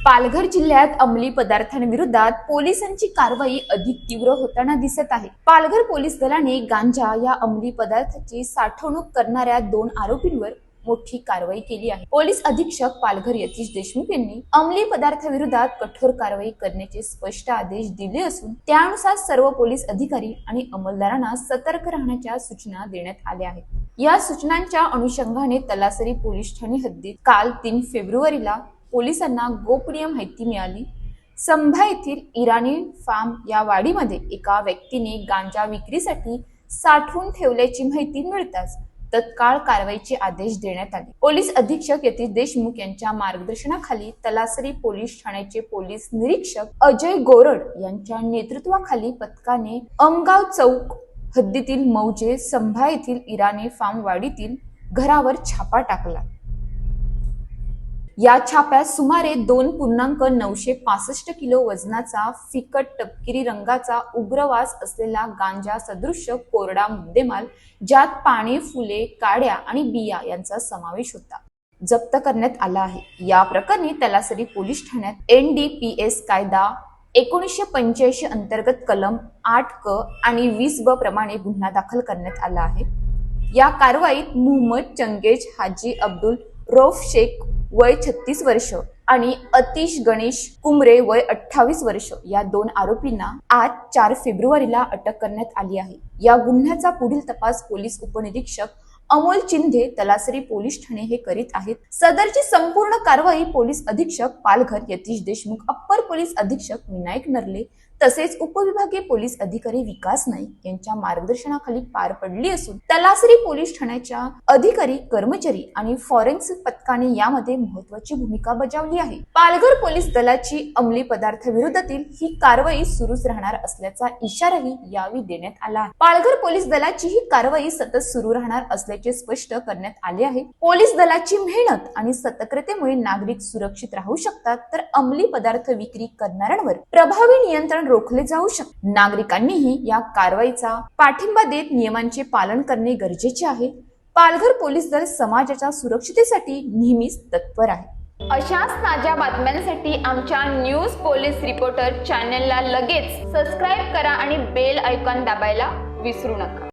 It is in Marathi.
पालघर जिल्ह्यात अंमली पदार्थांविरोधात पोलिसांची कारवाई अधिक तीव्र होताना दिसत आहे। पालघर पोलीस दलाने गांजा या अंमली पदार्थाची साठवणूक करणाऱ्या 2 आरोपींवर मोठी कारवाई केली आहे। पोलीस अधीक्षक पालघर यतीश देशमुख यांनी अंमली पदार्थाविरोधात कठोर कारवाई करण्याचे स्पष्ट आदेश दिले असून त्यानुसार सर्व पोलीस अधिकारी आणि अंमलदारांना सतर्क राहण्याच्या सूचना देण्यात आल्या आहेत। या सूचनांच्या अनुषंगाने तलासरी पोलीस ठाणे हद्दीत काल 3 फेब्रुवारीला पोलिसांना गोपनीय माहिती मिळाली। संभा येथील इराणी फार्म या वाडीमध्ये एका व्यक्तीने गांजा विक्रीसाठी साठवून ठेवल्याची माहिती मिळताच तत्काळ कारवाईचे आदेश देण्यात आले। पोलीस अधीक्षक यतीश देशमुख यांच्या मार्गदर्शनाखाली तलासरी पोलीस ठाण्याचे पोलीस निरीक्षक अजय गोरड यांच्या नेतृत्वाखाली पथकाने अमगाव चौक हद्दीतील मौजे संभा येथील इराणी फार्म वाडीतील घरावर छापा टाकला। या छाप्यात सुमारे 2.965 किलो वजनाचा फिकट तपकिरी रंगाचा उग्रवास असलेला गांजा सदृश्य कोरडा मुद्देमाल ज्यात पाने, फुले, काड्या आणि बिया यांचा समावेश होता जप्त करण्यात आला आहे। या प्रकरणी तलासरी पोलीस ठाण्यात NDPS कायदा 1985 अंतर्गत कलम 8 क आणि 20 ब प्रमाणे गुन्हा दाखल करण्यात आला आहे। या कारवाईत मोहम्मद चंगेज हाजी अब्दुल रौफ शेख वय 36 वर्ष आणि अतिश गणेश कुमरे वय 28 वर्ष या 2 आरोपींना आज 4 फेब्रुवारीला अटक करण्यात आली आहे। या गुन्ह्याचा पुढील तपास पोलीस उपनिरीक्षक अमोल चिंधे तलासरी पोलीस ठाणे हे करीत आहेत। सदरची संपूर्ण कारवाई पोलीस अधीक्षक पालघर यतीश देशमुख, अप्पर पोलीस अधीक्षक विनायक नरले तसेच उपविभागीय पोलीस अधिकारी विकास नाईक यांच्या मार्गदर्शनाखाली पार पडली असून तलासरी पोलीस ठाण्याच्या अधिकारी, कर्मचारी आणि फॉरेन्सिक पथकाने यामध्ये महत्त्वाची भूमिका बजावली आहे। पालघर पोलीस दलाची अंमली पदार्थाविरोधातील ही कारवाई सुरूच राहणार असल्याचा इशाराही यावेळी देण्यात आला आहे। पालघर पोलीस दलाची ही कारवाई सतत सुरू राहणार असल्याचे स्पष्ट करण्यात आले आहे। पोलीस दलाची मेहनत आणि सतर्कतेमुळे नागरिक सुरक्षित राहू शकतात, तर अंमली पदार्थ विक्री करणाऱ्यांवर प्रभावी नियंत्रण रोखले जाऊ शकते। नागरिकांनीही या कारवाईचा पाठिंबा देत नियमांचे पालन करणे गरजेचे आहे। पालघर पोलीस दल समाजाच्या सुरक्षितेसाठी नेहमीच तत्पर आहे। अशाच ताज्या बातम्यांसाठी आमच्या न्यूज पोलीस रिपोर्टर चॅनलला लगेच सबस्क्राइब करा आणि बेल आयकॉन दाबायला विसरू नका।